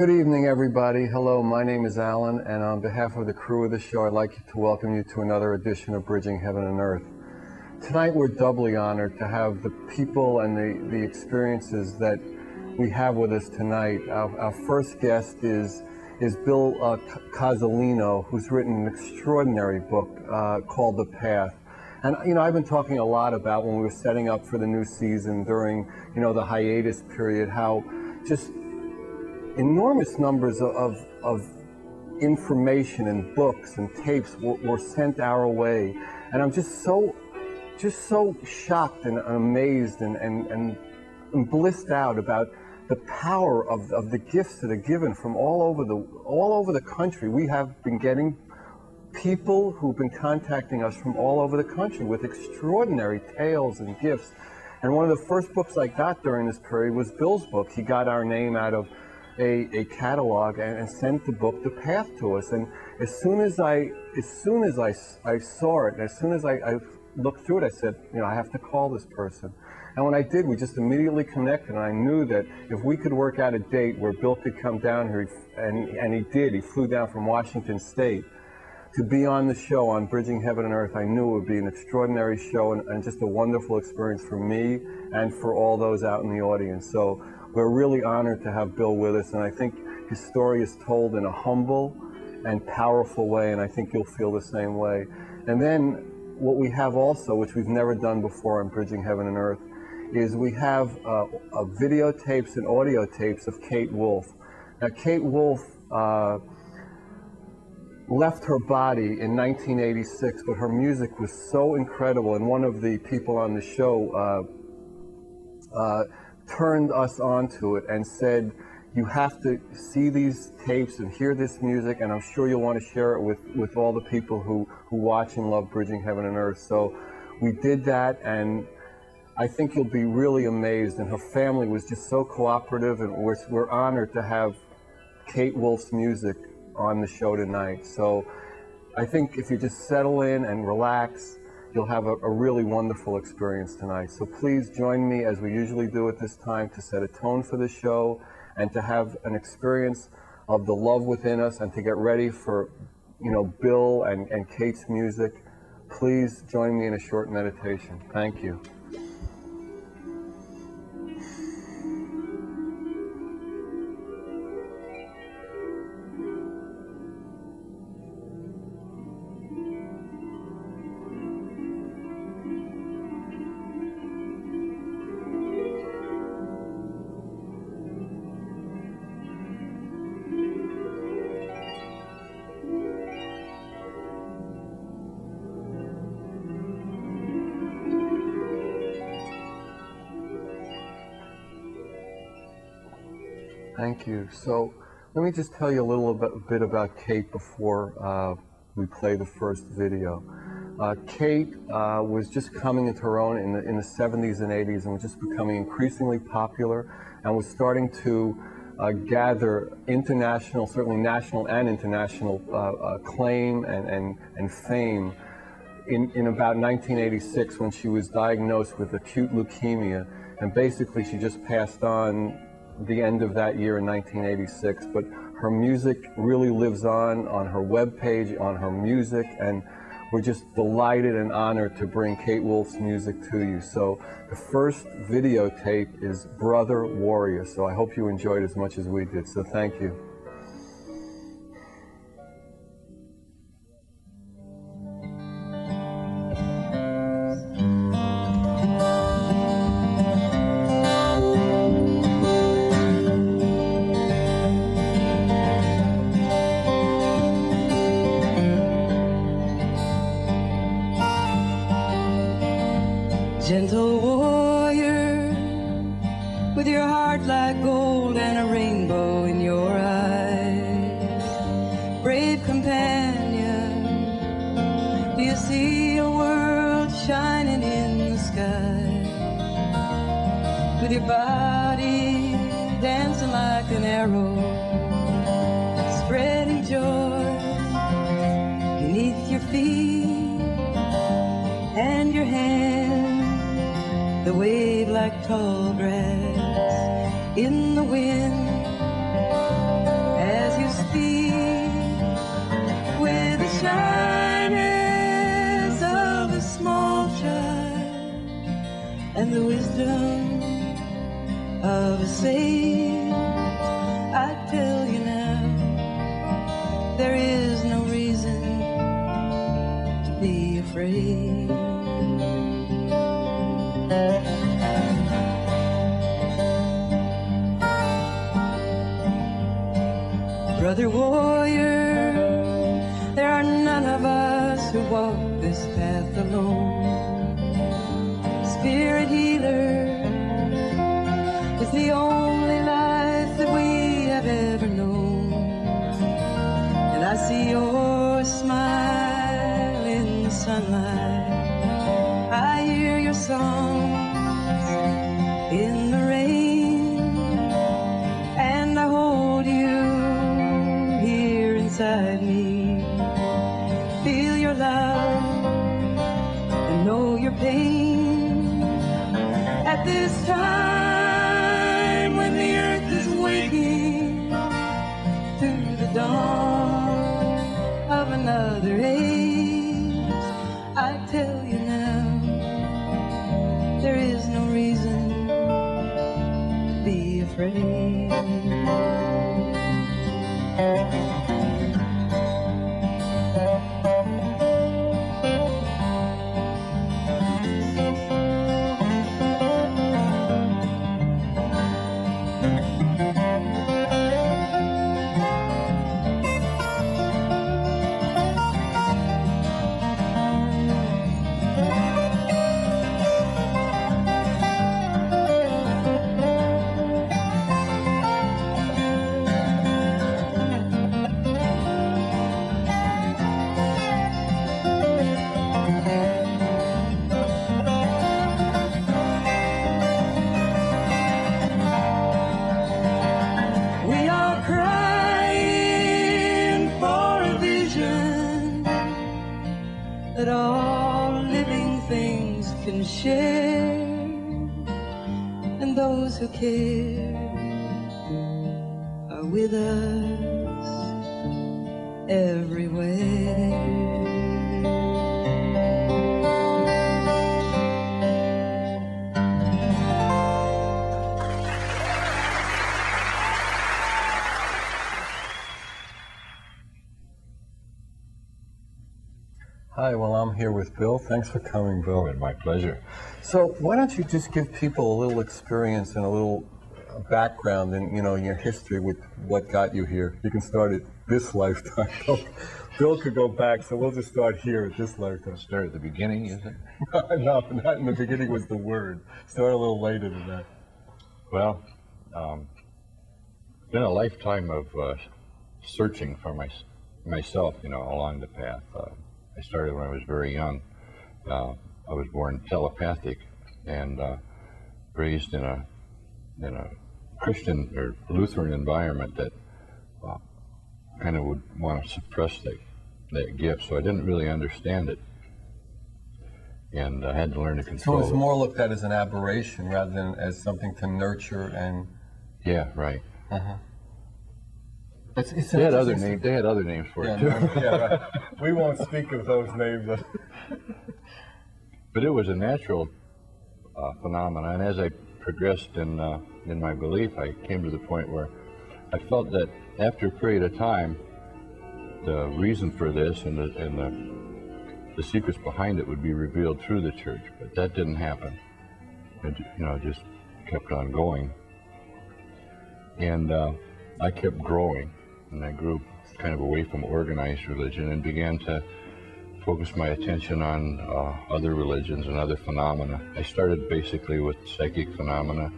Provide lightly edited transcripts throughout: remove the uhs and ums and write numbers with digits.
Good evening, everybody. Hello, my name is Alan, and on behalf of the crew of the show, I'd like to welcome you to another edition of Bridging Heaven and Earth. Tonight, we're doubly honored to have the people and the experiences that we have with us tonight. Our first guest is Bill Cozzolino, who's written an extraordinary book called The Path. And, you know, I've been talking a lot about when we were setting up for the new season during, you know, the hiatus period, how just enormous numbers of information and books and tapes were sent our way. And I'm just so shocked and amazed and blissed out about the power of the gifts that are given from all over the country. We have been getting people who've been contacting us from all over the country with extraordinary tales and gifts. And one of the first books I got during this period was Bill's book. He got our name out of a catalog and sent the book, The Path, to us. And as soon as I saw it, and as soon as I looked through it, I said, you know, I have to call this person. And when I did, we just immediately connected, and I knew that if we could work out a date where Bill could come down here, and he did, he flew down from Washington State to be on the show on Bridging Heaven and Earth, I knew it would be an extraordinary show and just a wonderful experience for me and for all those out in the audience. So we're really honored to have Bill with us, and I think his story is told in a humble and powerful way, and I think you'll feel the same way. And then what we have also, which we've never done before on Bridging Heaven and Earth, is we have videotapes and audio tapes of Kate Wolf. Now, Kate Wolf left her body in 1986, but her music was so incredible, and one of the people on the show turned us onto it and said, you have to see these tapes and hear this music, and I'm sure you'll want to share it with all the people who watch and love Bridging Heaven and Earth. So we did that, and I think you'll be really amazed. And her family was just so cooperative, and we're honored to have Kate Wolf's music on the show tonight. So I think if you just settle in and relax, you'll have a really wonderful experience tonight. So please join me, as we usually do at this time, to set a tone for the show and to have an experience of the love within us and to get ready for, you know, Bill and Kate's music. Please join me in a short meditation. Thank you. Thank you. So let me just tell you a little bit about Kate before we play the first video. Kate was just coming into her own in the 70s and 80s and was just becoming increasingly popular and was starting to gather international, certainly national and international acclaim and fame in about 1986 when she was diagnosed with acute leukemia, and basically she just passed on the end of that year in 1986, but her music really lives on her webpage, on her music, and we're just delighted and honored to bring Kate Wolf's music to you. So the first videotape is Brother Warrior, so I hope you enjoyed as much as we did, so thank you. Gentle warrior, with your heart like gold and a rainbow in your eyes. Brave companion, do you see a world shining in the sky? With your body dancing like an arrow, spreading joy beneath your feet, and your hands that wave like tall grass in the wind. saved. I tell you now, there is no reason to be afraid. Brother warrior, there are none of us who walk this path alone. Spirit healer is the only life that we have ever known. And I see your smile in the sunlight. I hear your songs in the rain. And I hold you here inside me. Feel your love and know your pain. At this time when the earth is waking to the dawn of another age, I tell you now, there is no reason to be afraid. That all living things can share, and those who care are with us everywhere. Hi, well, I'm here with Bill. Thanks for coming, Bill. Oh, my pleasure. So why don't you just give people a little experience and a little background in, your history with what got you here. You can start at this lifetime. Bill could go back, so we'll just start here at this lifetime. Start at the beginning, is it? No, not in the beginning was the word. Start a little later than that. Well, it's been a lifetime of searching for myself, along the path. I started when I was very young. I was born telepathic and raised in a Christian or Lutheran environment that kind of would want to suppress that gift, so I didn't really understand it, and I had to learn to control it. So it's more looked at as an aberration rather than as something to nurture and... Yeah, right. Uh-huh. They had other names. They had other names for it too. Yeah, right. We won't speak of those names. But it was a natural phenomenon. And as I progressed in my belief, I came to the point where I felt that after a period of time, the reason for this and the secrets behind it would be revealed through the church. But that didn't happen. It just kept on going, and I kept growing. And I grew kind of away from organized religion and began to focus my attention on other religions and other phenomena. I started basically with psychic phenomena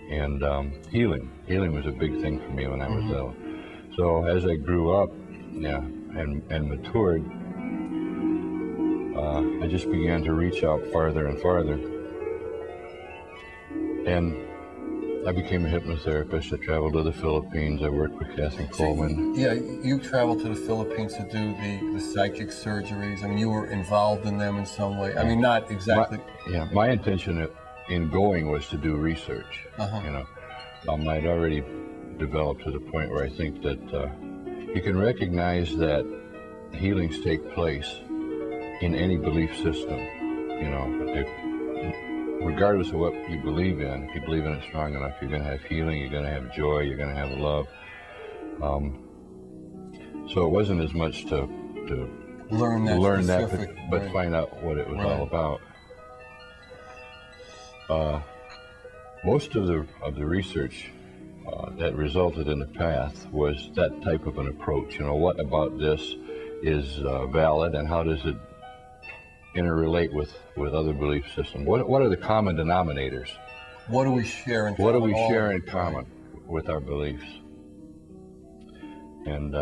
and healing. Healing was a big thing for me when I was little. So as I grew up, and matured, I just began to reach out farther and farther. And I became a hypnotherapist. I traveled to the Philippines. I worked with Kathy Coleman. Yeah, you traveled to the Philippines to do the psychic surgeries. I mean, you were involved in them in some way. I mean, not exactly. My intention in going was to do research. I'd already developed to the point where I think that you can recognize that healings take place in any belief system. regardless of what you believe in, if you believe in it strong enough, you're going to have healing, you're going to have joy, you're going to have love. So it wasn't as much to learn that, but right. find out what it was Right. all about. Most of the research that resulted in the path was that type of an approach. You know, what about this is valid, and how does it interrelate with other belief systems? What are the common denominators? What do we share in common? What do we share in common with our beliefs? And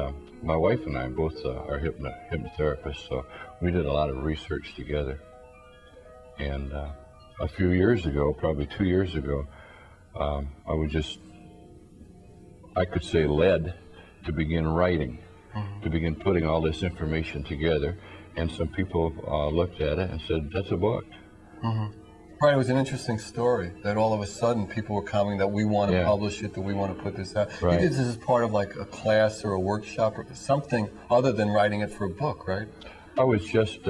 my wife and I both are hypnotherapists, so we did a lot of research together. And a few years ago, probably 2 years ago, I could say led to begin writing, to begin putting all this information together. And some people looked at it and said, that's a book. Right, it was an interesting story that all of a sudden people were commenting that we want to publish it, that we want to put this out. Right. You did this as part of like a class or a workshop or something other than writing it for a book, right? I was just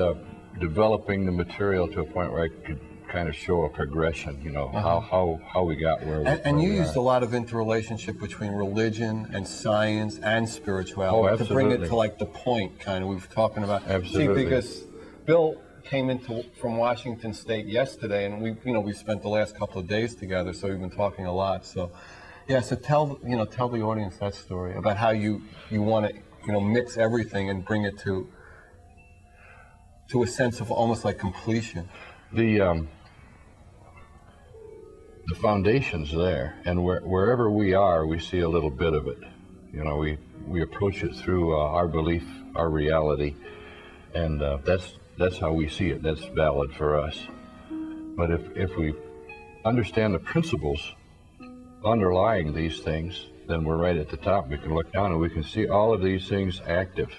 developing the material to a point where I could kind of show a progression, you know, how we got where we are. And you used a lot of interrelationship between religion and science and spirituality to bring it to like the point, kind of, we were talking about. Absolutely. See, because Bill came from Washington State yesterday, and we spent the last couple of days together, so we've been talking a lot. So, yeah. So tell the audience that story about how you want to mix everything and bring it to a sense of almost like completion. The foundation's there, and wherever we are, we see a little bit of it. You know, we approach it through our belief, our reality, and that's how we see it. That's valid for us. But if we understand the principles underlying these things, then we're right at the top. We can look down and we can see all of these things active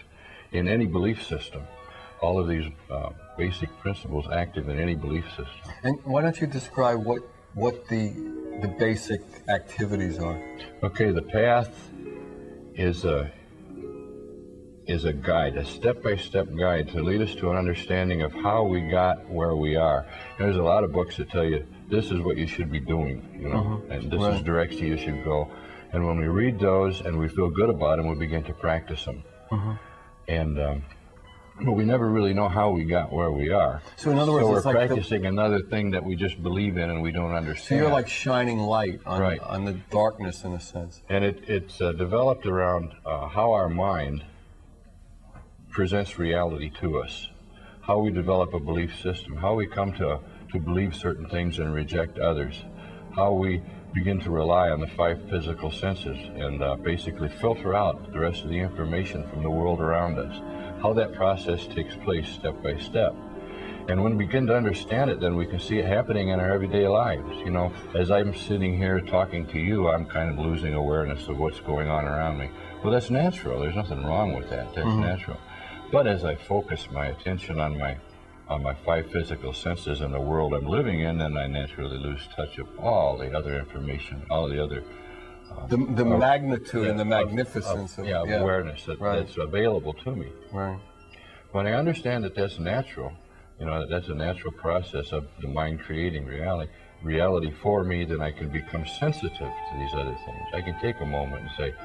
in any belief system. All of these basic principles active in any belief system. And why don't you describe what the basic activities are? Okay, the path is a guide, a step-by-step guide to lead us to an understanding of how we got where we are. There's a lot of books that tell you this is what you should be doing, and this is the direction you should go. And when we read those and we feel good about them, we begin to practice them. But we never really know how we got where we are. So in other words, we're it's like practicing another thing that we just believe in and we don't understand. So you're like shining light on the darkness in a sense. And it's developed around how our mind presents reality to us, how we develop a belief system, how we come to believe certain things and reject others, how we begin to rely on the 5 physical senses and basically filter out the rest of the information from the world around us, how that process takes place step by step. And when we begin to understand it, then we can see it happening in our everyday lives. You know, as I'm sitting here talking to you, I'm kind of losing awareness of what's going on around me. Well, that's natural. There's nothing wrong with that. That's natural. But as I focus my attention on my 5 physical senses and the world I'm living in, then I naturally lose touch of all the other information, all the other the magnitude and the magnificence of awareness that's available to me. Right. When I understand that that's natural, that that's a natural process of the mind creating reality for me, then I can become sensitive to these other things. I can take a moment and say,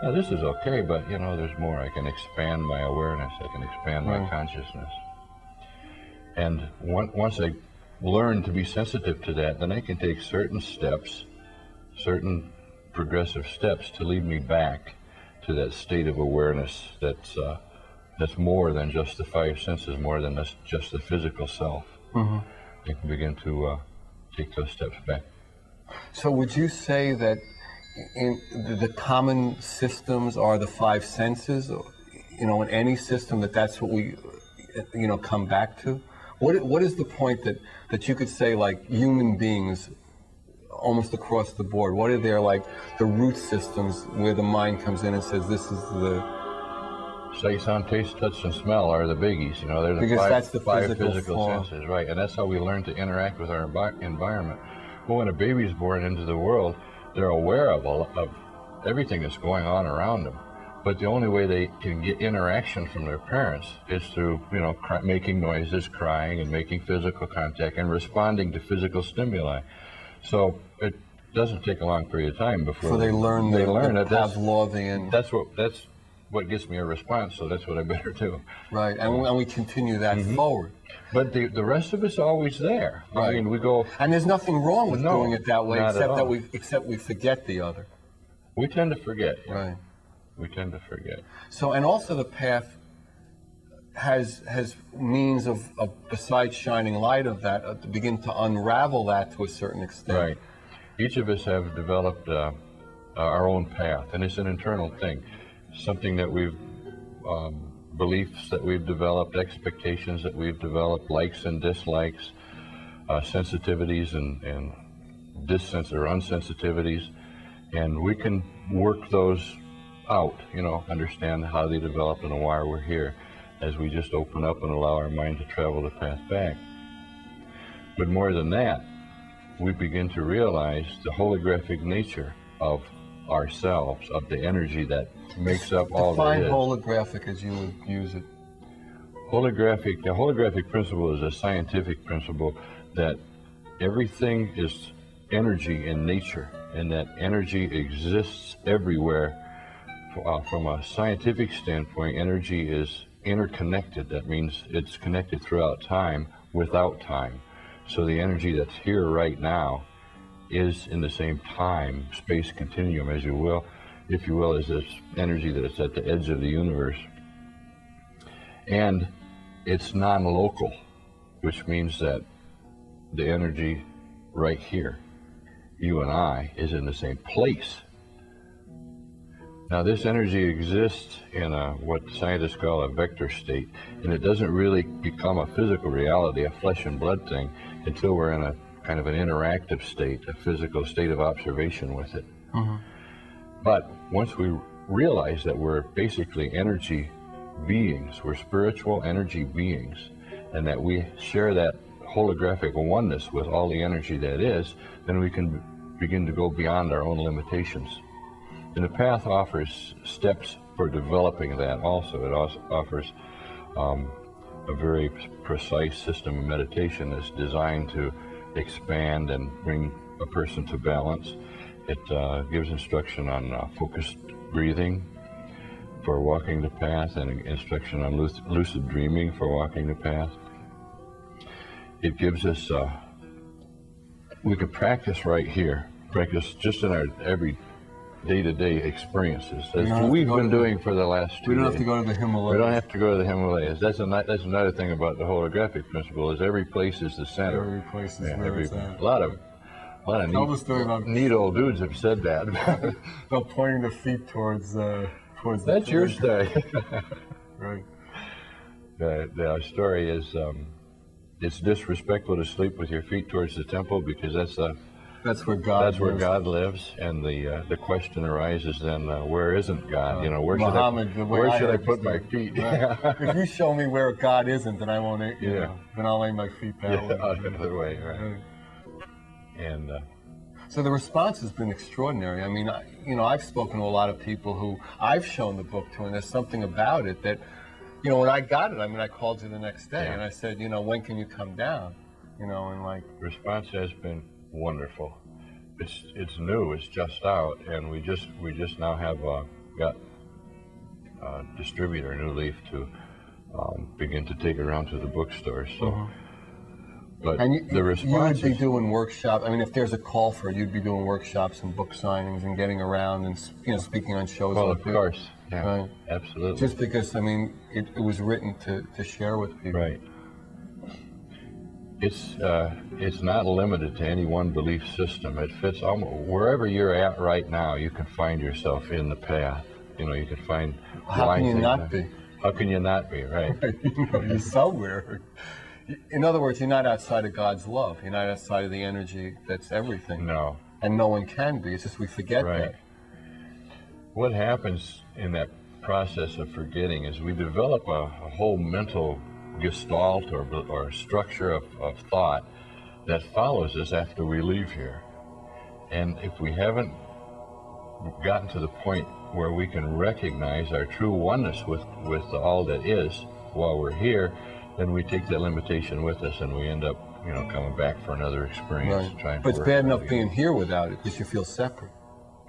"Oh, this is okay, but there's more." I can expand my awareness. I can expand my consciousness. And once I learn to be sensitive to that, then I can take certain steps, certain progressive steps to lead me back to that state of awareness that's more than just the 5 senses, more than just the physical self. I can begin to take those steps back. So would you say that in the common systems are the 5 senses, in any system, that's what we come back to? What is the point that you could say, like, human beings almost across the board, what are their, like, the root systems where the mind comes in and says this is the Sight, sound, taste, touch, and smell are the biggies. They're the because that's the 5 physical physical senses, right? And that's how we learn to interact with our environment. Well, when a baby's born into the world, they're aware of everything that's going on around them. But the only way they can get interaction from their parents is through, you know, making noises, crying, and making physical contact and responding to physical stimuli. So it doesn't take a long period of time before they learn it. Pavlovian. That's what gets me a response. So that's what I better do. Right, and we continue that forward. But the rest of it's always there. Right. I mean, we go. And there's nothing wrong with doing it that way, except we forget the other. We tend to forget. Right. We tend to forget. So, and also the path has means of besides shining light of that, to begin to unravel that to a certain extent. Right. Each of us have developed our own path, and it's an internal thing, something that we've beliefs that we've developed, expectations that we've developed, likes and dislikes, sensitivities and unsensitivities, and we can work those out, you know, understand how they developed and why we're here, as we just open up and allow our mind to travel the path back. But more than that, we begin to realize the holographic nature of ourselves, of the energy that makes up all that is. Define holographic as you would use it. The holographic principle is a scientific principle that everything is energy in nature, and that energy exists everywhere. From a scientific standpoint, energy is interconnected. That means it's connected throughout time without time. So the energy that's here right now is in the same time, space continuum, as you will, if you will, is this energy that is at the edge of the universe. And it's non-local, which means that the energy right here, you and I, is in the same place. Now, this energy exists in what scientists call a vector state, and it doesn't really become a physical reality, a flesh and blood thing, until we're in a kind of an interactive state, a physical state of observation with it. But once we realize that we're basically energy beings, we're spiritual energy beings, and that we share that holographic oneness with all the energy that is, then we can begin to go beyond our own limitations. And the path offers steps for developing that also. It also offers a very precise system of meditation that's designed to expand and bring a person to balance. It gives instruction on focused breathing for walking the path, and instruction on lucid dreaming for walking the path. It gives us, we can practice right here, practice just in our every day-to-day experiences, as we've been doing for the last 2 days. We don't have to go to the Himalayas. We don't have to go to the Himalayas. That's another thing about the holographic principle, is every place is the center. Every place is where it's at. A lot of neat old dudes have said that. About pointing the feet towards That's your story. Right. The story is, it's disrespectful to sleep with your feet towards the temple, because that's where God lives, and the question arises then, where isn't God? You know, where should I put my feet? Right. If you show me where God isn't, then I won't. Then I'll lay my feet that way. The other way, right? And so the response has been extraordinary. I mean, I've spoken to a lot of people who I've shown the book to, and there's something about it that, when I got it, I called you the next day, and I said, when can you come down? And like, response has been wonderful. It's new. It's just out, and we just now have got a distributor, New Leaf, to begin to take it around to the bookstores. So, but the response, you would be doing workshops. I mean, if there's a call for it, you'd be doing workshops and book signings and getting around and speaking on shows. Well, like of course, yeah, right? Absolutely. Just because it was written to share with people. Right. It's not limited to any one belief system. It fits almost wherever you're at right now. You can find yourself in the path. You can find. How can you not be? How can you not be? Right. You're somewhere. In other words, you're not outside of God's love. You're not outside of the energy that's everything. No. And no one can be. It's just we forget that. What happens in that process of forgetting is we develop a whole mental gestalt or structure of thought that follows us after we leave here. And if we haven't gotten to the point where we can recognize our true oneness with all that is while we're here, then we take that limitation with us, and we end up, you know, coming back for another experience. Right. But it's bad enough being here without it, because you feel separate.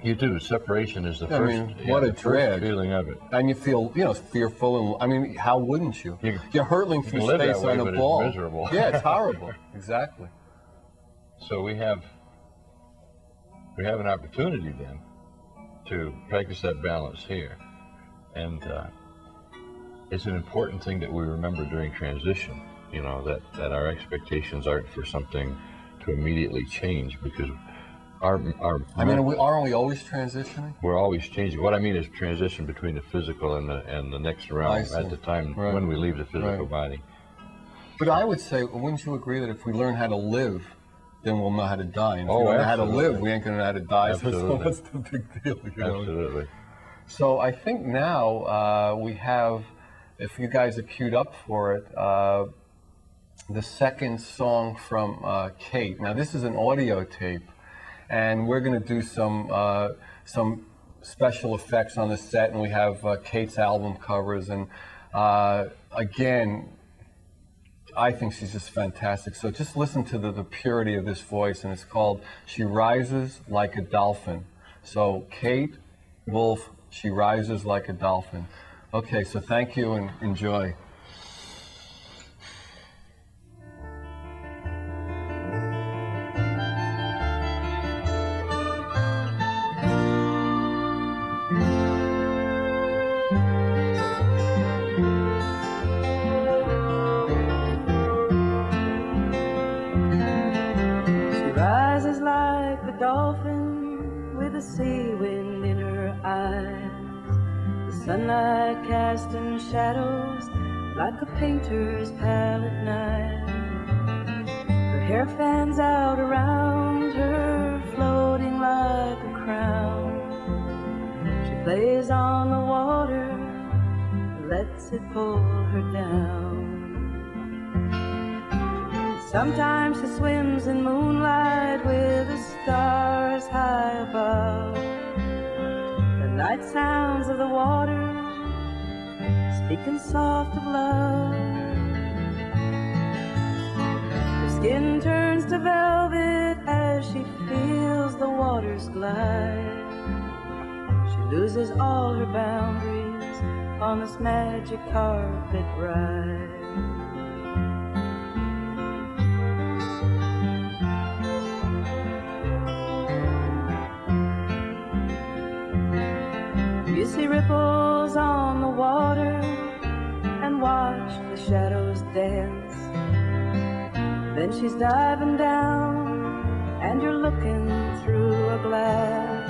You do. Separation is the I first. mean, what a dread feeling of it. And you feel, you know, fearful, and I mean, how wouldn't you? You're hurtling through space on a ball. It's miserable. Yeah, it's horrible. Exactly. So we have an opportunity then to practice that balance here, and it's an important thing that we remember during transition. You know, that our expectations aren't for something to immediately change, because aren't we always transitioning? We're always changing. What I mean is transition between the physical and the next realm at the time when we leave the physical body. But I would say, wouldn't you agree that if we learn how to live, then we'll know how to die? And if we don't know how to live, we ain't going to know how to die. So what's the big deal? You know? Absolutely. So I think now we have, if you guys are queued up for it, the second song from Kate. Now this is an audio tape, and we're going to do some special effects on the set, and we have Kate's album covers, and again, I think she's just fantastic. So just listen to the purity of this voice, and it's called She Rises Like a Dolphin. So Kate Wolf, She Rises Like a Dolphin. Okay, so thank you and enjoy. Dolphin with a sea wind in her eyes, the sunlight casting shadows like a painter's palette knife. Her hair fans out around her, floating like a crown. She plays on the water, lets it pull her down. Sometimes she swims in moonlight with the stars high above. The night sounds of the water, speaking soft of love. Her skin turns to velvet as she feels the waters glide. She loses all her boundaries on this magic carpet ride. You see ripples on the water and watch the shadows dance. Then she's diving down and you're looking through a glass.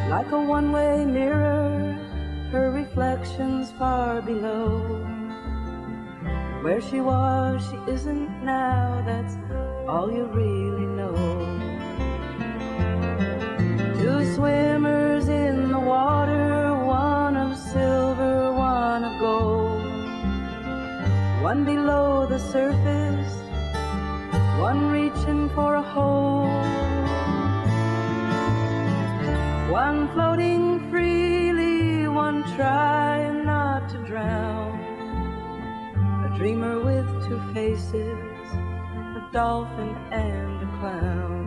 Like a one-way mirror, her reflection's far below. Where she was, she isn't now, that's all you really know. Two swimmers in the water, one of silver, one of gold. One below the surface, one reaching for a hold. One floating freely, one trying not to drown. A dreamer with two faces, a dolphin and a clown.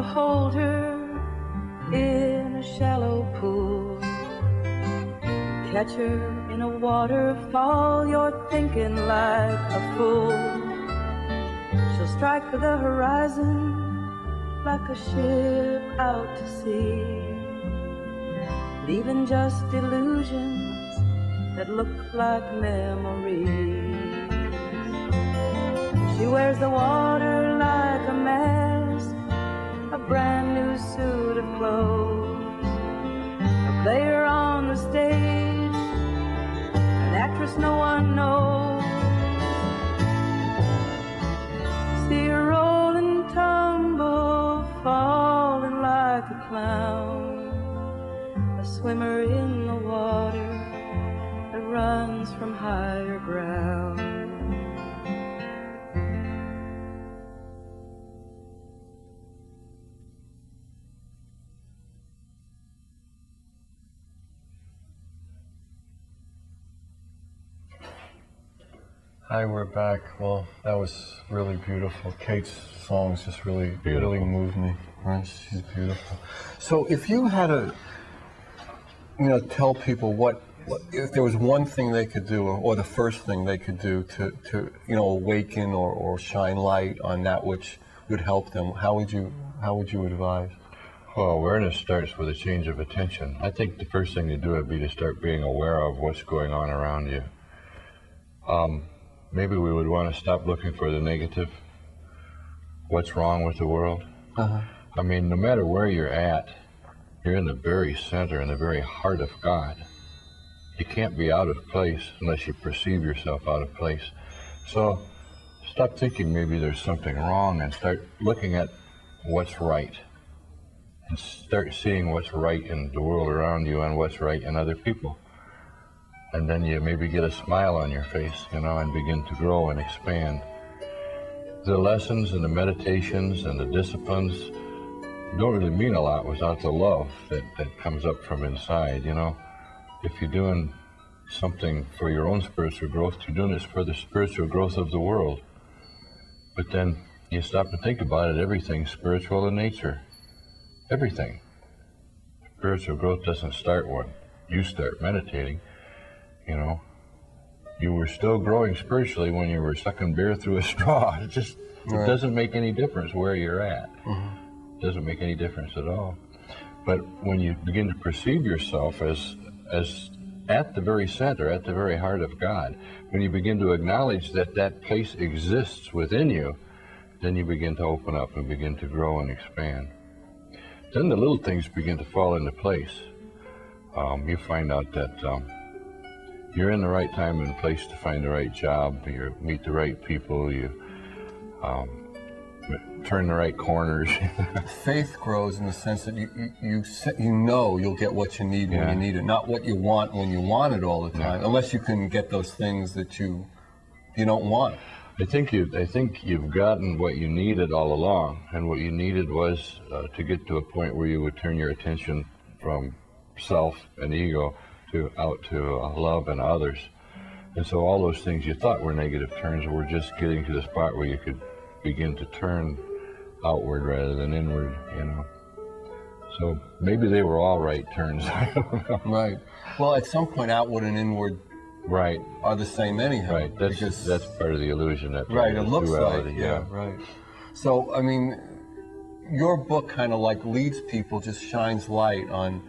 Hold her in a shallow pool, catch her in a waterfall, you're thinking like a fool. She'll strike for the horizon like a ship out to sea, leaving just illusions that look like memories. She wears the water like a mask, a brand new new suit of clothes, a player on the stage, an actress no one knows. See her roll and tumble, falling like a clown, a swimmer in the water that runs from higher ground. Hi, we're back. Well, that was really beautiful. Kate's songs just really moved me. Right? She's beautiful. So if you had to, tell people what if there was one thing they could do, or the first thing they could do to awaken or shine light on that which would help them, how would you advise? Well, awareness starts with a change of attention. I think the first thing to do would be to start being aware of what's going on around you. Maybe we would want to stop looking for the negative, what's wrong with the world. I mean, no matter where you're at, you're in the very center, in the very heart of God. You can't be out of place unless you perceive yourself out of place. So stop thinking maybe there's something wrong and start looking at what's right. And start seeing what's right in the world around you and what's right in other people. And then you maybe get a smile on your face, and begin to grow and expand. The lessons and the meditations and the disciplines don't really mean a lot without the love that comes up from inside, If you're doing something for your own spiritual growth, you're doing this for the spiritual growth of the world. But then you stop and think about it, everything's spiritual in nature. Everything. Spiritual growth doesn't start when you start meditating. You were still growing spiritually when you were sucking beer through a straw. It doesn't make any difference where you're at. It doesn't make any difference at all. But when you begin to perceive yourself as at the very center, at the very heart of God, when you begin to acknowledge that that place exists within you, then you begin to open up and begin to grow and expand. Then the little things begin to fall into place. You find out that you're in the right time and place to find the right job, you meet the right people, you turn the right corners. Faith grows in the sense that you'll get what you need when you need it, not what you want when you want it all the time, unless you can get those things that you don't want. I think you've gotten what you needed all along, and what you needed was to get to a point where you would turn your attention from self and ego out to love and others. And so all those things you thought were negative turns were just getting to the spot where you could begin to turn outward rather than inward, So maybe they were all right turns. I don't know. Right. Well, at some point, outward and inward are the same anyhow. Right. That's part of the illusion. That right. It looks duality. like. Yeah. Right. So, I mean, your book kind of like leads people, just shines light on.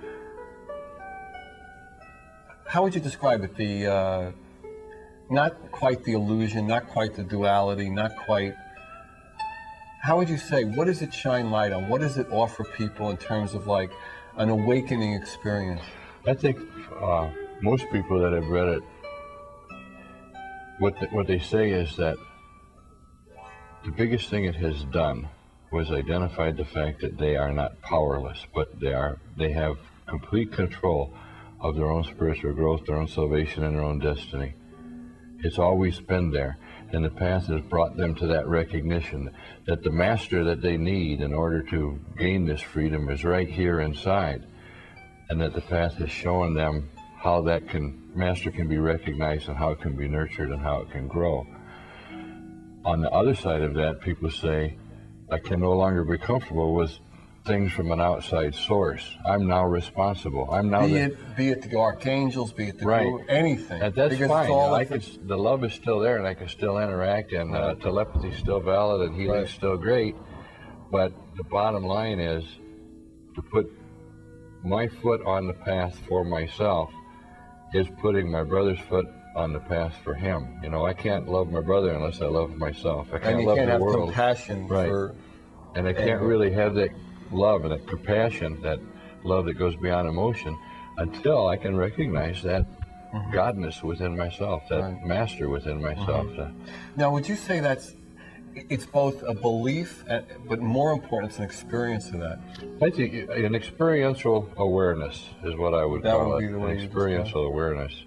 How would you describe it? The not quite the illusion, not quite the duality, not quite. How would you say? What does it shine light on? What does it offer people in terms of like an awakening experience? I think most people that have read it, what they say is that the biggest thing it has done was identified the fact that they are not powerless, but they have complete control of their own spiritual growth, their own salvation, and their own destiny. It's always been there, and the path has brought them to that recognition that the master that they need in order to gain this freedom is right here inside, and that the path has shown them how that master can be recognized and how it can be nurtured and how it can grow. On the other side of that, people say, I can no longer be comfortable with things from an outside source. I'm now responsible. I'm now be it the archangels, be it the guru, anything. And that's fine. The love is still there, and I can still interact, and telepathy is still valid, and healing is still great. But the bottom line is to put my foot on the path for myself is putting my brother's foot on the path for him. I can't love my brother unless I love myself. I can't love the world. Compassion for. And I can't really have that love and that compassion, that love that goes beyond emotion, until I can recognize that godness within myself, that master within myself. Now, would you say it's both a belief, but more important, it's an experience of that? I think an experiential awareness is what I would call it. An experiential awareness.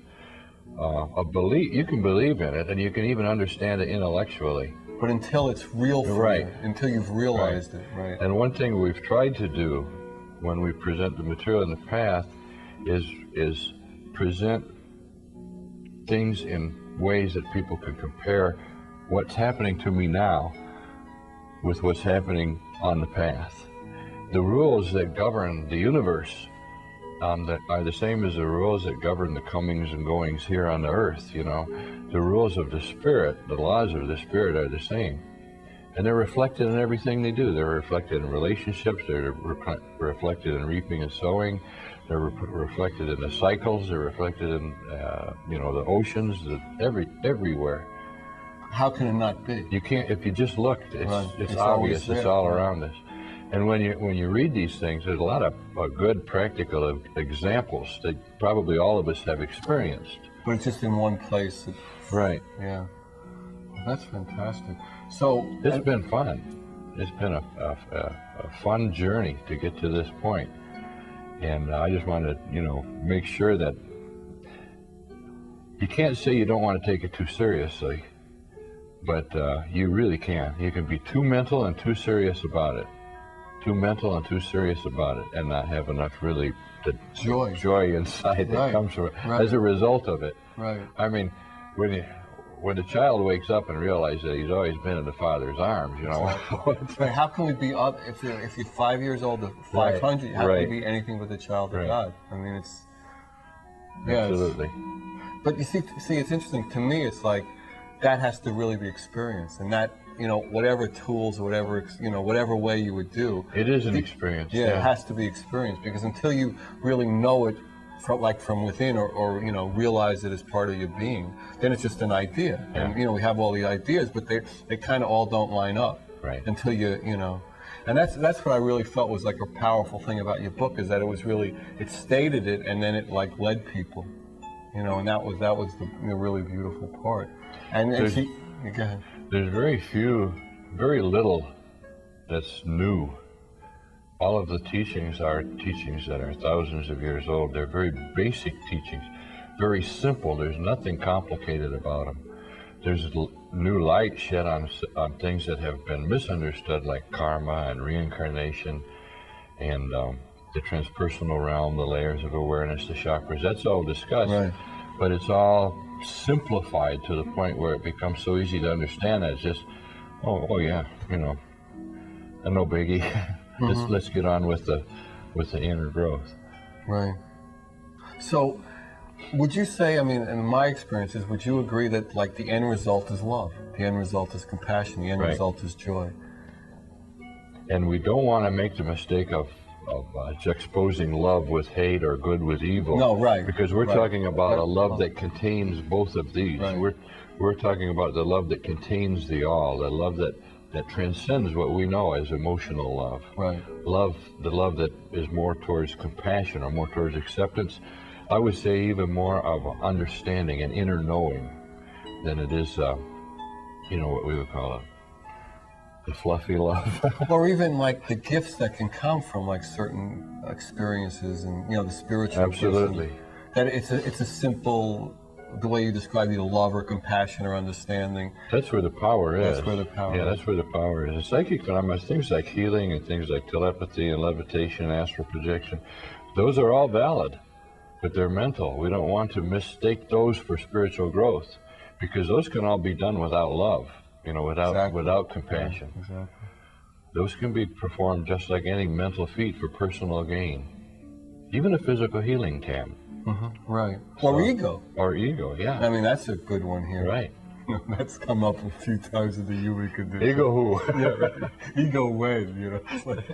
A belief, you can believe in it, and you can even understand it intellectually. But until it's real for you, until you've realized it, right? And one thing we've tried to do when we present the material in the path is present things in ways that people can compare what's happening to me now with what's happening on the path. The rules that govern the universe that are the same as the rules that govern the comings and goings here on the earth, you know. The rules of the spirit, the laws of the spirit are the same. And they're reflected in everything they do. They're reflected in relationships, they're reflected in reaping and sowing, they're reflected in the cycles, they're reflected in, you know, the oceans, everywhere. How can it not be? You can't, if you just look, it's obvious, it's all around us. And when you read these things, there's a lot of good practical examples that probably all of us have experienced. But it's just in one place. Right. Yeah. Well, that's fantastic. So it's been fun. It's been a fun journey to get to this point. And I just want to, you know, make sure that you can't say you don't want to take it too seriously, but you really can. You can be too mental and too serious about it. Too mental and too serious about it, and not have enough really the joy inside that comes from it as a result of it. Right. I mean, when the child wakes up and realizes that he's always been in the father's arms, you know. Right. How can we be up if you're 5 years old to 500? How can we be anything but the child of God? I mean, it's absolutely. But you see, it's interesting to me. It's like that has to really be experienced, and that, you know, whatever tools, whatever, you know, whatever way you would do. It is an experience. Yeah, it has to be experienced, because until you really know it from within, or you know, realize it as part of your being, then it's just an idea. Yeah. And, you know, we have all the ideas, but they kind of all don't line up. Right. Until you know. And that's what I really felt was like a powerful thing about your book, is that it was really, it stated it, and then it like led people. You know, and that was the really beautiful part. And go ahead. There's very little that's new. All of the teachings are teachings that are thousands of years old. They're very basic teachings, very simple. There's nothing complicated about them. There's new light shed on things that have been misunderstood, like karma and reincarnation, and the transpersonal realm, the layers of awareness, the chakras. That's all discussed, right. But it's all simplified to the point where it becomes so easy to understand that it's just, oh yeah, you know, no biggie. Let's get on with the inner growth. Right. So, would you say, I mean, in my experiences, would you agree that like the end result is love, the end result is compassion, the end result is joy? And we don't want to make the mistake of juxtaposing love with hate or good with evil. No, right. Because we're talking about a love that contains both of these. Right. We're talking about the love that contains the all, the love that transcends what we know as emotional love. Right. The love that is more towards compassion or more towards acceptance. I would say even more of understanding and inner knowing than it is, you know, what we would call the fluffy love. Or even like the gifts that can come from like certain experiences and, you know, the spiritual. Absolutely. That it's a simple, the way you describe either love or compassion or understanding. That's where the power is. That's where the power is. Yeah, that's where the power is. And psychic phenomena, things like healing and things like telepathy and levitation and astral projection, those are all valid, but they're mental. We don't want to mistake those for spiritual growth, because those can all be done without love, you know, without compassion. Yeah, exactly. Those can be performed just like any mental feat for personal gain. Even a physical healing can. Right. Or ego. Or ego, yeah. I mean, that's a good one here. Right. That's come up a few times in the Eureka edition. Ego who? Yeah, right. Ego when, you know. It's like,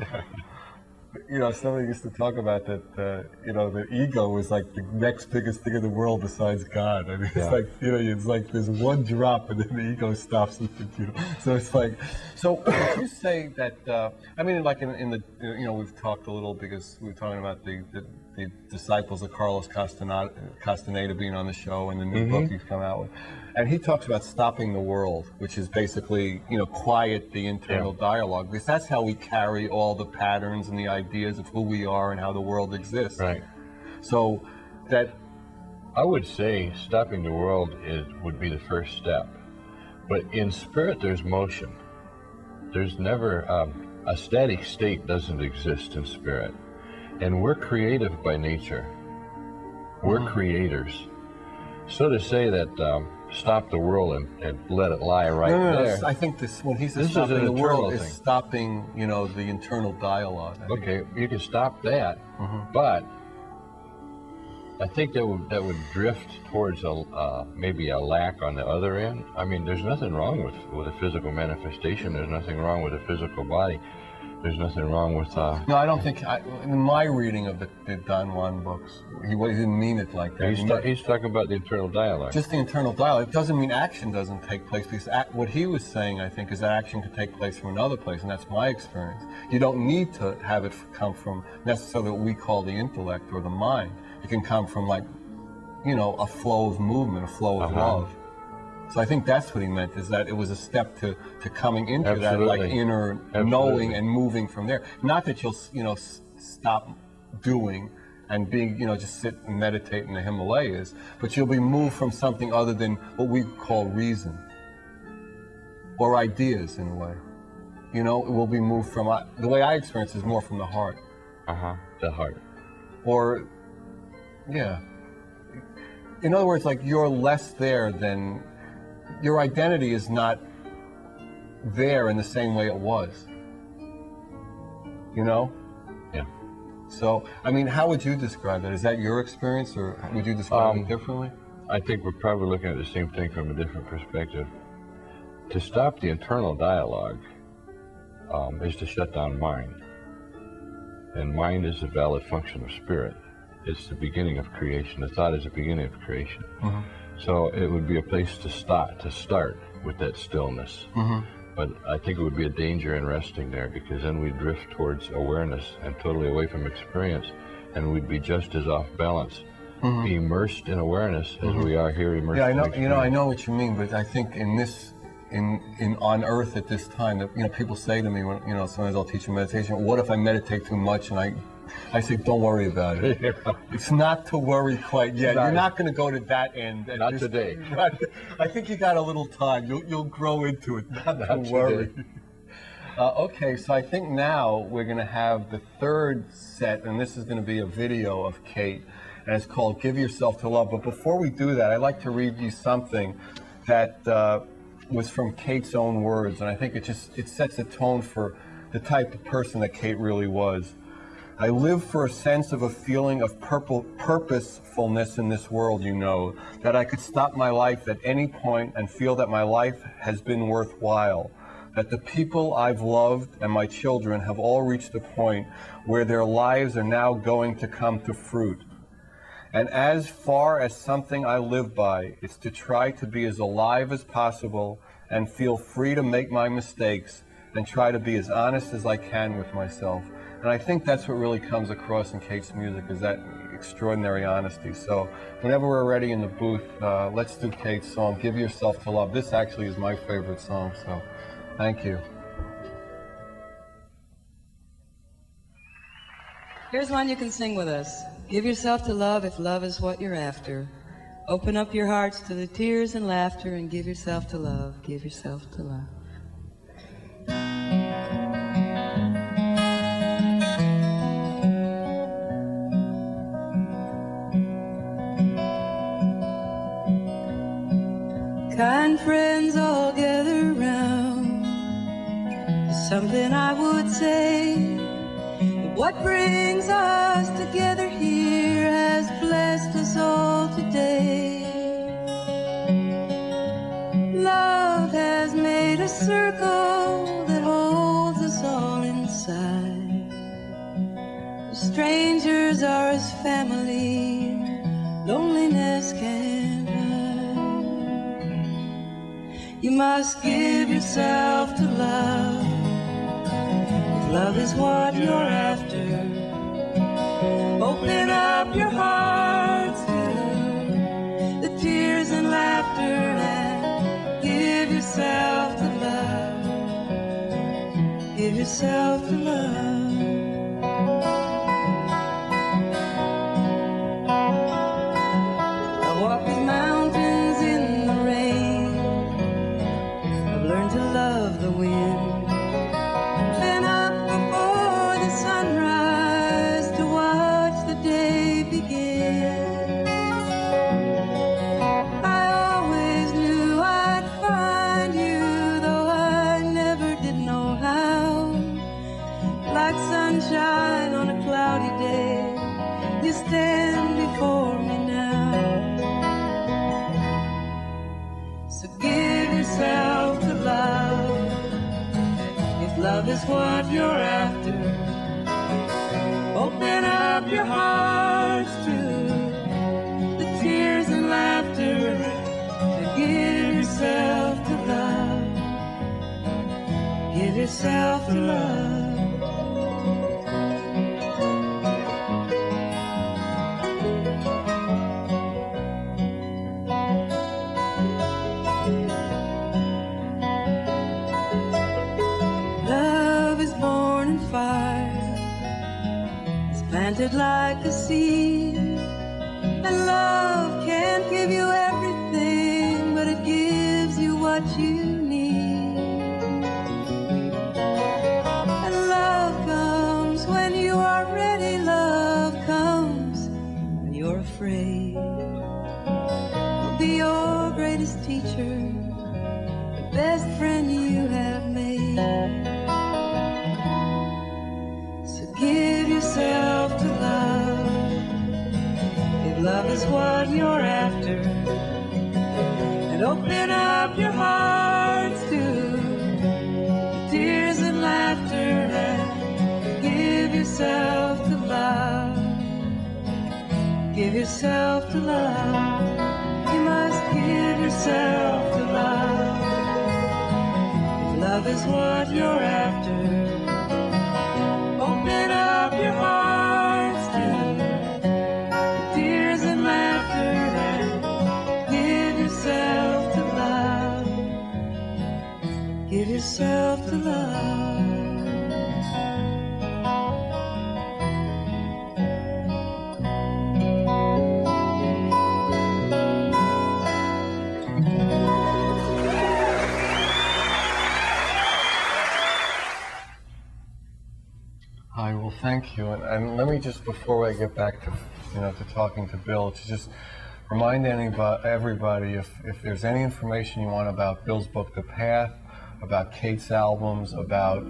you know, somebody used to talk about that, you know, the ego was like the next biggest thing in the world besides God. I mean, it's like, you know, it's like there's one drop and then the ego stops. You know? So it's like, so would you say that, I mean, like in the, you know, we've talked a little because we were talking about the disciples of Carlos Castaneda being on the show and the new book he's come out with. And he talks about stopping the world, which is basically, you know, quiet the internal dialogue, because that's how we carry all the patterns and the ideas of who we are and how the world exists. Right. So that... I would say stopping the world would be the first step. But in spirit, there's motion. There's never, a static state doesn't exist in spirit. And we're creative by nature. We're creators. So to say that stop the world and let it lie there. I think this, when he says stopping the world, is stopping, you know, the internal dialogue. Okay, you can stop that, but I think that would drift towards maybe a lack on the other end. I mean, there's nothing wrong with a physical manifestation. There's nothing wrong with a physical body. There's nothing wrong with... No, I don't think... in my reading of the Don Juan books, he didn't mean it like that. He's talking about the internal dialogue. Just the internal dialogue. It doesn't mean action doesn't take place, because what he was saying, I think, is that action could take place from another place, and that's my experience. You don't need to have it come from necessarily what we call the intellect or the mind. It can come from, like, you know, a flow of movement, a flow of love. So I think that's what he meant, is that it was a step to coming into that, like, inner knowing and moving from there. Not that you'll, you know, stop doing and being, you know, just sit and meditate in the Himalayas, but you'll be moved from something other than what we call reason or ideas in a way. You know, it will be moved from, the way I experience is more from the heart. The heart. Or, yeah. In other words, like, you're less there than... Your identity is not there in the same way it was. You know? Yeah. So, I mean, how would you describe that? Is that your experience, or would you describe it differently? I think we're probably looking at the same thing from a different perspective. To stop the internal dialogue is to shut down mind. And mind is a valid function of spirit. It's the beginning of creation. The thought is the beginning of creation. So it would be a place to start with that stillness. But I think it would be a danger in resting there, because then we drift towards awareness and totally away from experience, and we'd be just as off balance, immersed in awareness as we are here immersed in experience. You know, I know what you mean, but I think in this, on Earth at this time, that, you know, people say to me, when, you know, sometimes I'll teach them meditation, what if I meditate too much? And I say, don't worry about it. It's not to worry quite yet. You're not going to go to that end. Not today. I think you got a little time. You'll grow into it. Not to worry. Okay, so I think now we're going to have the third set, and this is going to be a video of Kate, and it's called Give Yourself to Love. But before we do that, I'd like to read you something that was from Kate's own words, and I think it sets a tone for the type of person that Kate really was. I live for a sense of a feeling of purposefulness in this world, you know, that I could stop my life at any point and feel that my life has been worthwhile, that the people I've loved and my children have all reached a point where their lives are now going to come to fruit. And as far as something I live by, it's to try to be as alive as possible and feel free to make my mistakes and try to be as honest as I can with myself. And I think that's what really comes across in Kate's music, is that extraordinary honesty. So whenever we're ready in the booth, let's do Kate's song, Give Yourself to Love. This actually is my favorite song, so thank you. Here's one you can sing with us. Give yourself to love if love is what you're after. Open up your hearts to the tears and laughter and give yourself to love. Give yourself to love. Kind friends all gather round. There's something I would say. What brings us together here has blessed us all today. Love has made a circle that holds us all inside. strangers are his family, loneliness can't hide. You must give yourself to love, if love is what you're after. Open up your hearts to the tears and laughter, and give yourself to love, give yourself to love. I walk these mountains in the rain, I've learned to love the wind. Been up before the sunrise to watch the day begin. I always knew I'd find you, though I never did know how. Like sunshine on a cloudy day, you stand before me now. So give yourself to love, if love is what you're after. Open up your hearts to the tears and laughter, and give yourself to love, give yourself to love. Love is born in fire, it's planted like a seed, and love can't give you everything, but it gives you what you need. And love comes when you are ready, love comes when you're afraid. Will be your greatest teacher, the best friend you have made. So give yourself to love, if love is what you're after, and open up your hearts to the tears and laughter, and give yourself to love, give yourself to love. You must give yourself to love, if love is what you're after. Open up your hearts to the tears and laughter, and give yourself to love, give yourself to love. Hi, well, thank you. And let me just, before I get back to, to talking to Bill, to just remind everybody if there's any information you want about Bill's book, The Path, about Kate's albums, about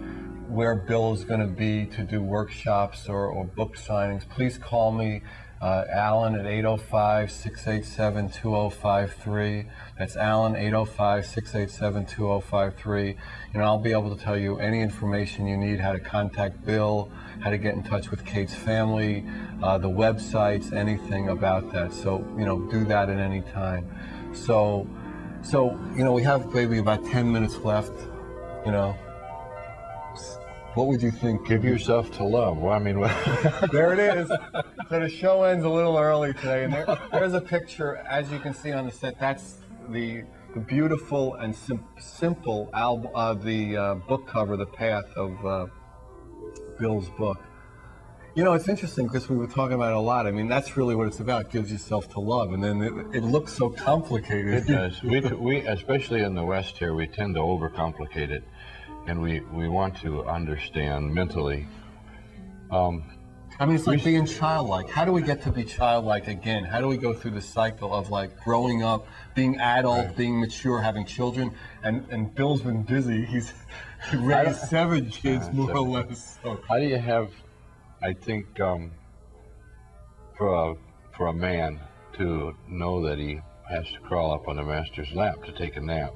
where Bill is going to be to do workshops or book signings, please call me, Alan at 805-687-2053. That's Alan, 805-687-2053. I'll be able to tell you any information you need, how to contact Bill, how to get in touch with Kate's family, the websites, anything about that. So, do that at any time. So, we have maybe about 10 minutes left, What would you think? Give yourself to love. Well, I mean, there it is. So the show ends a little early today, and there's a picture, as you can see on the set. That's the beautiful and simple album, the book cover, The Path of Bill's book. It's interesting because we were talking about it a lot. I mean, that's really what it's about. Gives yourself to love, and then it looks so complicated. It does. We especially in the West here, we tend to overcomplicate it. And we want to understand mentally. I mean, it's like being childlike. How do we get to be childlike again? How do we go through the cycle of like growing up, being adult, right, being mature, having children? And Bill's been busy. He's raised 7 kids, more or less. So. How do you have, I think, for a man to know that he has to crawl up on the master's lap to take a nap,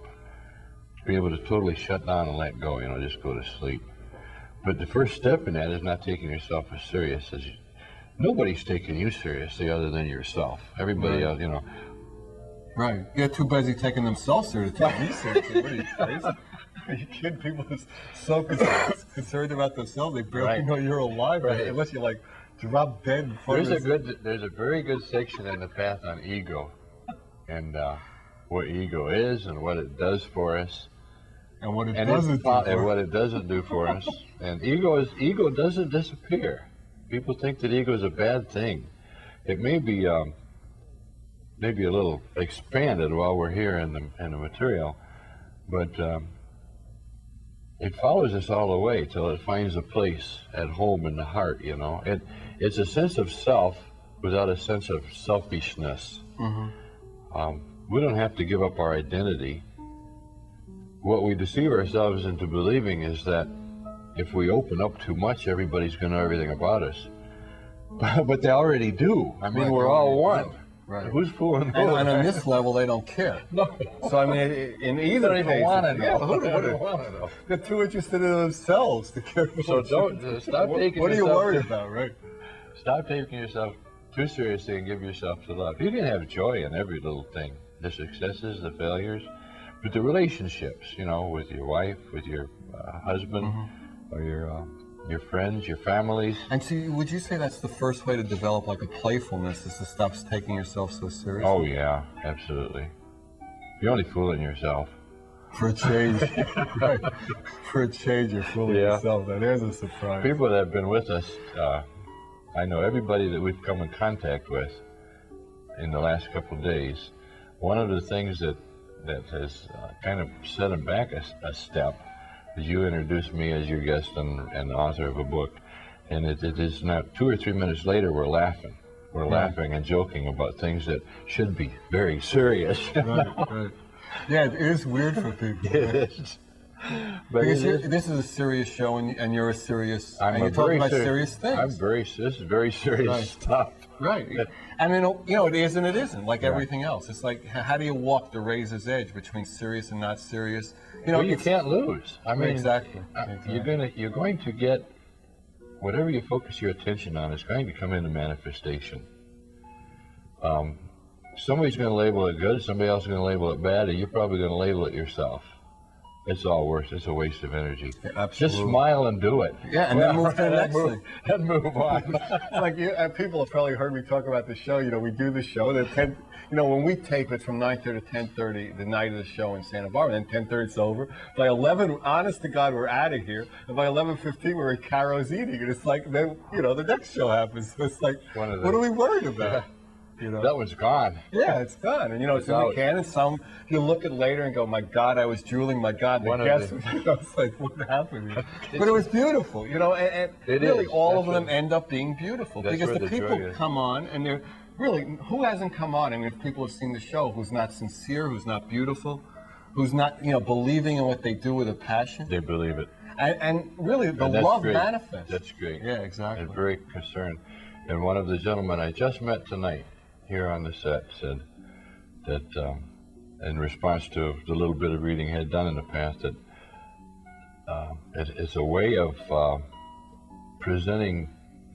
be able to totally shut down and let go, just go to sleep. But the first step in that is not taking yourself as serious as nobody's taking you seriously other than yourself. Everybody else, you know. Right. They're too busy taking themselves seriously to take me seriously. What are you, crazy? Are you kidding? People are so concerned about themselves, they barely know you're alive, unless you like drop dead in front of There's a very good section in the path on ego, and what ego is and what it does for us. And what it doesn't do for us. And ego doesn't disappear. People think that ego is a bad thing. It may be maybe a little expanded while we're here in the material, but it follows us all the way till it finds a place at home in the heart. You know, it's a sense of self without a sense of selfishness. We don't have to give up our identity. What we deceive ourselves into believing is that if we open up too much, everybody's going to know everything about us. But they already do. I mean, we're all one. Right. Who's fooling who? And on this level, they don't care. No. So, I mean, in either case, they don't even want to know. Yeah, who don't want to know? They're too interested in themselves to care. So don't stop taking. What are you worried about, right? Stop taking yourself too seriously and give yourself to love. You can have joy in every little thing, the successes, the failures, but the relationships, you know, with your wife, with your husband, or your friends, your families. And so, would you say that's the first way to develop like a playfulness, is to stop taking yourself so seriously? Oh yeah, absolutely. You're only fooling yourself. For a change, right? For a change, you're fooling yourself. Now, there's a surprise. People that have been with us, I know everybody that we've come in contact with in the last couple of days. One of the things that has kind of set them back a step is you introduced me as your guest and author of a book, and it is not 2 or 3 minutes later we're laughing. We're laughing and joking about things that should be very serious. Right. Yeah, it is weird for people. It is. But because this is a serious show, and you're a serious. I'm you're talking about serious things. This is very serious stuff. Right. I mean, you know, it is and it isn't, like everything else. It's like, how do you walk the razor's edge between serious and not serious? You know, well, you can't lose. I mean, exactly. You're going to get whatever you focus your attention on is going to come into manifestation. Somebody's going to label it good, somebody else is going to label it bad, and you're probably going to label it yourself. It's all worse. It's a waste of energy. Yeah, absolutely. Just smile and do it. Yeah, and then move to the next thing. And move on. Like people have probably heard me talk about the show. You know, we do the show. You know, when we tape it from 9:30 to 10:30, the night of the show in Santa Barbara, then 10:30 it's over. By 11, honest to God, we're out of here. And by 11:15, we're at Caro's eating, and it's like then the next show happens. So it's like, what are we worried about? You know? That one's gone. Yeah, it's gone. And it's in the can, and some you look at later and go, my God, I was drooling, my God, the guest. It's like, what happened here? But it was beautiful, and really all of them end up being beautiful. Because the people come on, and they're really, who hasn't come on? I mean, if people have seen the show, who's not sincere, who's not beautiful, who's not, believing in what they do with a passion. They believe it. And really, the love manifests. That's great. Yeah, exactly. And very concerned. And one of the gentlemen I just met tonight, here on the set, said that in response to the little bit of reading I had done in the past, that it's a way of presenting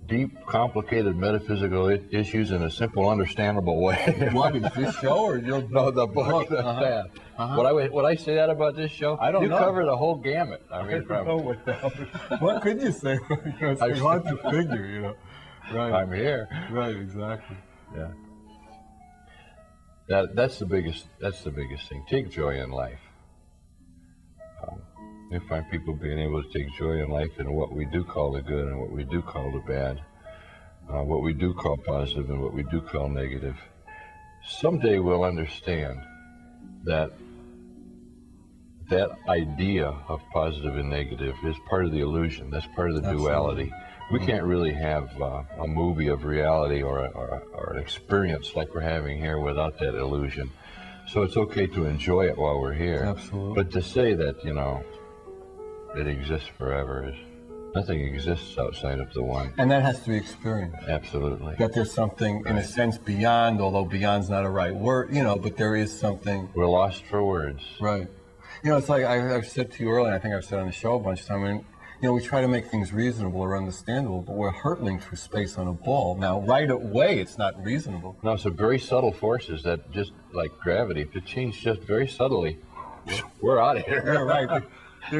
deep, complicated metaphysical issues in a simple, understandable way. What, is this show or your the book? Would I say that about this show? I don't know. You cover the whole gamut. I mean, I don't know what the hell. What could you say? It's hard to figure, Right. I'm here. Right, exactly. Yeah. That's the biggest thing. Take joy in life. You find people being able to take joy in life in what we do call the good and what we do call the bad, what we do call positive and what we do call negative. Someday we'll understand that idea of positive and negative is part of the illusion. That's part of the duality. We can't really have a movie of reality or an experience like we're having here without that illusion. So it's okay to enjoy it while we're here. Absolutely. But to say that, it exists forever is, nothing exists outside of the one. And that has to be experienced. Absolutely. That there's something, in a sense, beyond, although beyond's not a right word, but there is something. We're lost for words. Right. It's like I've said to you earlier, I think I've said on the show a bunch of times, you know, we try to make things reasonable or understandable, but we're hurtling through space on a ball. Now, right away, it's not reasonable. No, so very subtle forces that just like gravity, if it changes just very subtly, we're out of here. Yeah, right.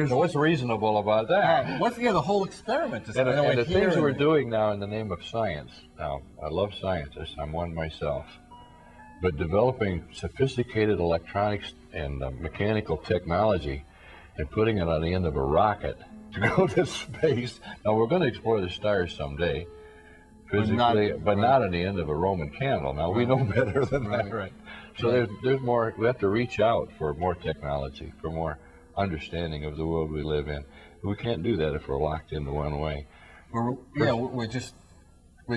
So what's reasonable about that? The whole experiment is And the things we're doing now in the name of science. Now, I love scientists. I'm one myself. But developing sophisticated electronics and mechanical technology and putting it on the end of a rocket to go to space. Now, we're going to explore the stars someday, physically, but not on the end of a Roman candle. Now, we know better than that. Right. So there's more. We have to reach out for more technology, for more understanding of the world we live in. We can't do that if we're locked into one way. We're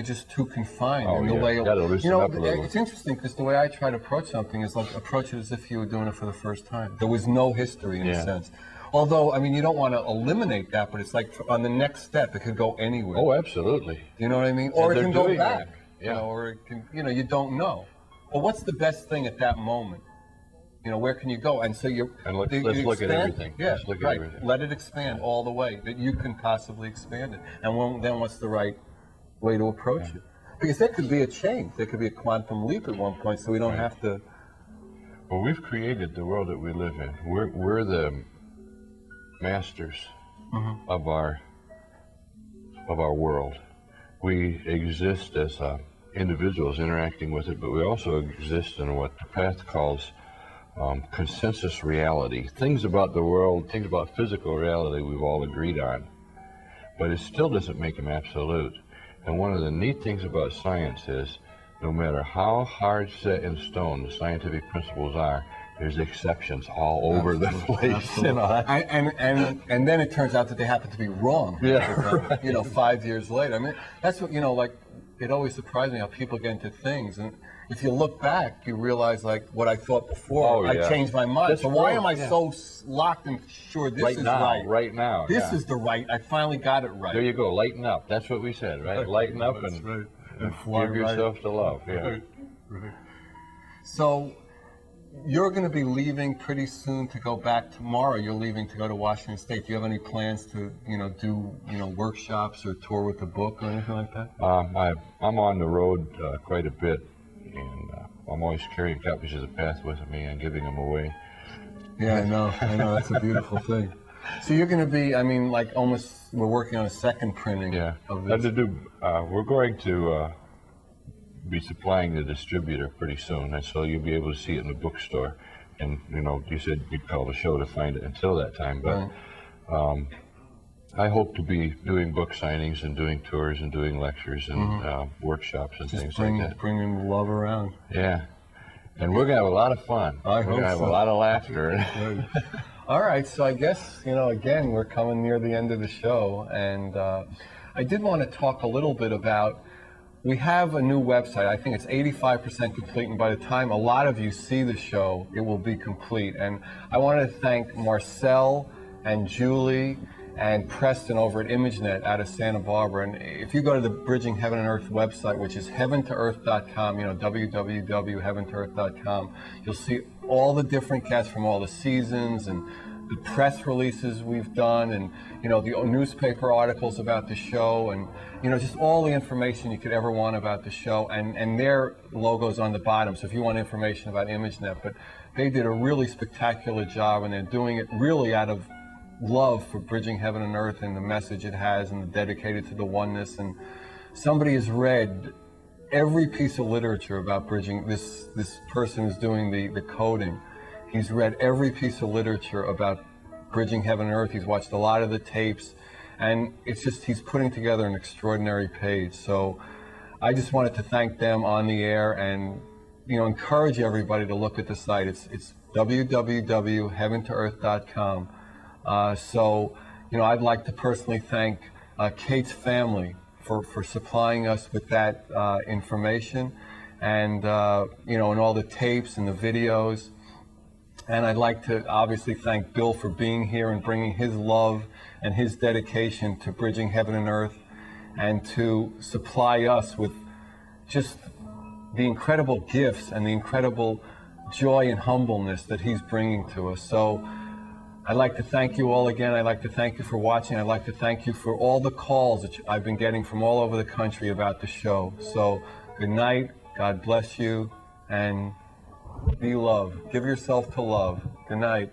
just too confined in the way. It's interesting because the way I try to approach something is like approach it as if you were doing it for the first time. There was no history in a sense. Although, I mean, you don't want to eliminate that, but it's like on the next step, it could go anywhere. Oh, absolutely. You know what I mean? Or it can go back. Yeah. You know, or it can, you don't know. Well, what's the best thing at that moment? You know, where can you go? And so let's look at everything. Yeah, let's look at everything. Let it expand all the way that you can possibly expand it. And then what's the right way to approach it? Because there could be a change. There could be a quantum leap at one point, so we don't have to. Well, we've created the world that we live in. We're the masters of our world. We exist as individuals interacting with it, but we also exist in what the path calls consensus reality. Things about the world, things about physical reality we've all agreed on, but it still doesn't make them absolute. And one of the neat things about science is no matter how hard set in stone the scientific principles are, there's exceptions all over the place. You know? And then it turns out that they happen to be wrong. Yeah. You know, 5 years later. I mean, that's what, like, it always surprised me how people get into things. And if you look back, you realize, like, what I thought before, I changed my mind. So why am I so locked and sure this is right? Right now. This is the right. I finally got it right. There you go. Lighten up. That's what we said, right? Lighten up and give yourself to love. Yeah. Right. So you're going to be leaving pretty soon to go back tomorrow. You're leaving to go to Washington State. Do you have any plans to, do, workshops or tour with the book or anything like that? I'm on the road quite a bit, and I'm always carrying copies of the Path with me and giving them away. Yeah, I know. That's a beautiful thing. So you're going to be, we're working on a second printing of this. We're going to be supplying the distributor pretty soon, and so you'll be able to see it in the bookstore. And you said you'd call the show to find it until that time, but I hope to be doing book signings and doing tours and doing lectures and workshops and things like that. Bringing love around. Yeah, and we're gonna have a lot of fun. We're gonna have a lot of laughter. All right, so I guess again we're coming near the end of the show, and I did want to talk a little bit about. We have a new website. I think it's 85% complete, and by the time a lot of you see the show, it will be complete. And I want to thank Marcel and Julie and Preston over at ImageNet out of Santa Barbara. And if you go to the Bridging Heaven and Earth website, which is heaventoearth.com, www.heaventoearth.com, you'll see all the different casts from all the seasons and the press releases we've done, and the newspaper articles about the show, and just all the information you could ever want about the show, and their logo's on the bottom. So if you want information about ImageNet, but they did a really spectacular job, and they're doing it really out of love for Bridging Heaven and Earth and the message it has, and dedicated to the oneness. And somebody has read every piece of literature about bridging. This person who's doing the coding. He's read every piece of literature about Bridging Heaven and Earth. He's watched a lot of the tapes, and it's just he's putting together an extraordinary page. So I just wanted to thank them on the air, and encourage everybody to look at the site. It's www.heaventoearth.com. So I'd like to personally thank Kate's family for supplying us with that information, and and all the tapes and the videos. And I'd like to obviously thank Bill for being here and bringing his love and his dedication to Bridging Heaven and Earth, and to supply us with just the incredible gifts and the incredible joy and humbleness that he's bringing to us. So I'd like to thank you all again. I'd like to thank you for watching. I'd like to thank you for all the calls that I've been getting from all over the country about the show. So good night. God bless you. And be love. Give yourself to love. Good night.